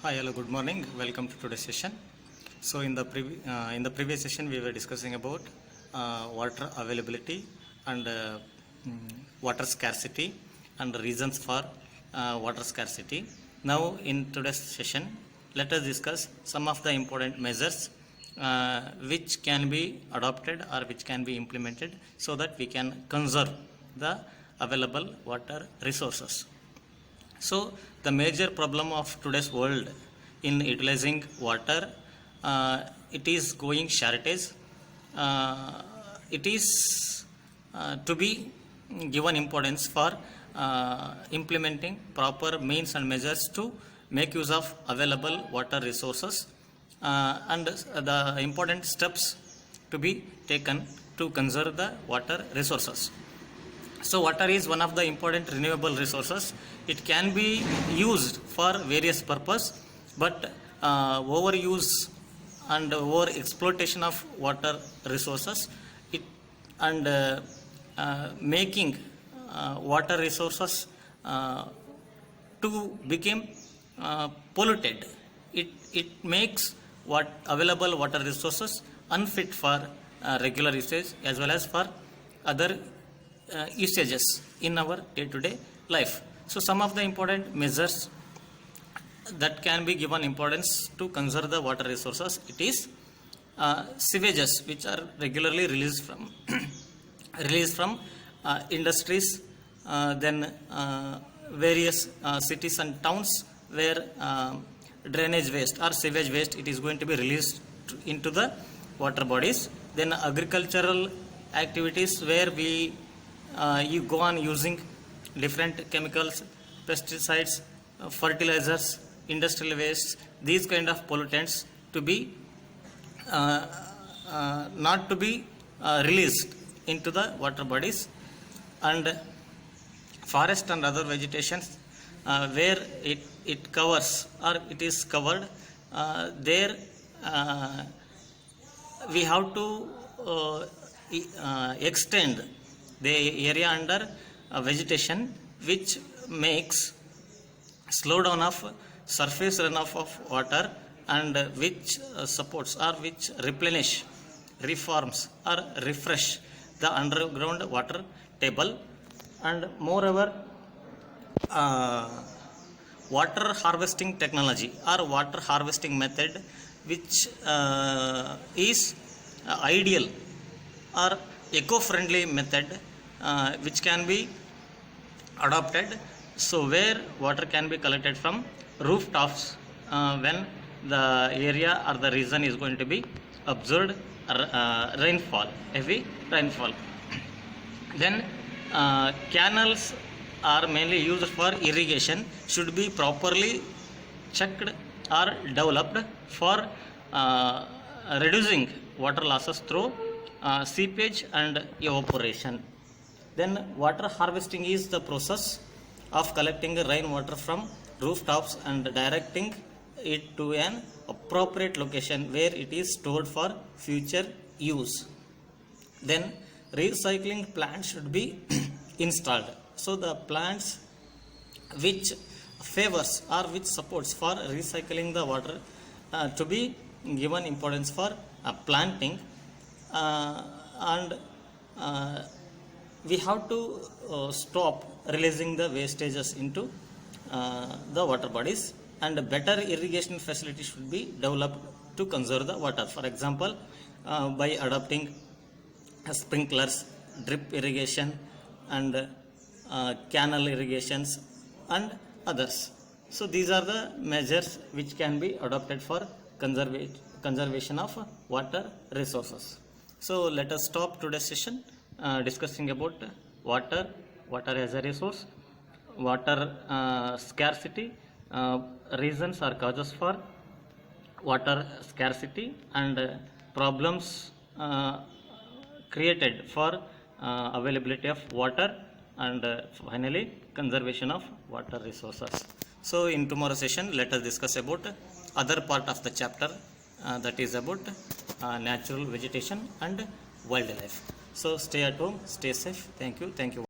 Hi, hello, good morning. Welcome to today's session. So, in the previous session, we were discussing about water availability and water scarcity and reasons for water scarcity. Now, in today's session, let us discuss some of the important measures which can be adopted or which can be implemented so that we can conserve the available water resources. So, the major problem of today's world in utilizing water, it is going shortage. It is to be given importance for implementing proper means and measures to make use of available water resources and the important steps to be taken to conserve the water resources. So, water is one of the important renewable resources. It can be used for various purposes, but overuse and over exploitation of water resources, making water resources to become polluted. It makes available water resources unfit for regular usage as well as for other usages in our day-to-day life. So, some of the important measures that can be given importance to conserve the water resources, it is sewages which are regularly released from industries, then various cities and towns where drainage waste or sewage waste it is going to be released into the water bodies. Then agricultural activities where you go on using different chemicals, pesticides, fertilizers, industrial wastes, these kind of pollutants to be not to be released into the water bodies. And forest and other vegetations where it covers or it is covered, there we have to extend the area under vegetation, which makes slowdown of surface runoff of water and which supports or which reforms or refresh the underground water table. And moreover, water harvesting technology or water harvesting method which is ideal or eco-friendly method which can be adopted. So, where water can be collected from rooftops when the area or the region is going to be observed heavy rainfall. Then canals are mainly used for irrigation, should be properly checked or developed for reducing water losses through seepage and evaporation. Then water harvesting is the process of collecting rainwater from rooftops and directing it to an appropriate location where it is stored for future use. Then recycling plants should be installed. So, the plants which favors or which supports for recycling the water to be given importance for planting, and we have to stop releasing the wastages into the water bodies, and better irrigation facility should be developed to conserve the water. For example, by adopting sprinklers, drip irrigation and canal irrigations and others. So, these are the measures which can be adopted for conservation of water resources. So, let us stop today's session discussing about water as a resource, water scarcity, reasons or causes for water scarcity, and problems created for availability of water, and finally conservation of water resources. So, in tomorrow's session, let us discuss about other part of the chapter that is about natural vegetation and wildlife. So, stay at home, stay safe. Thank you.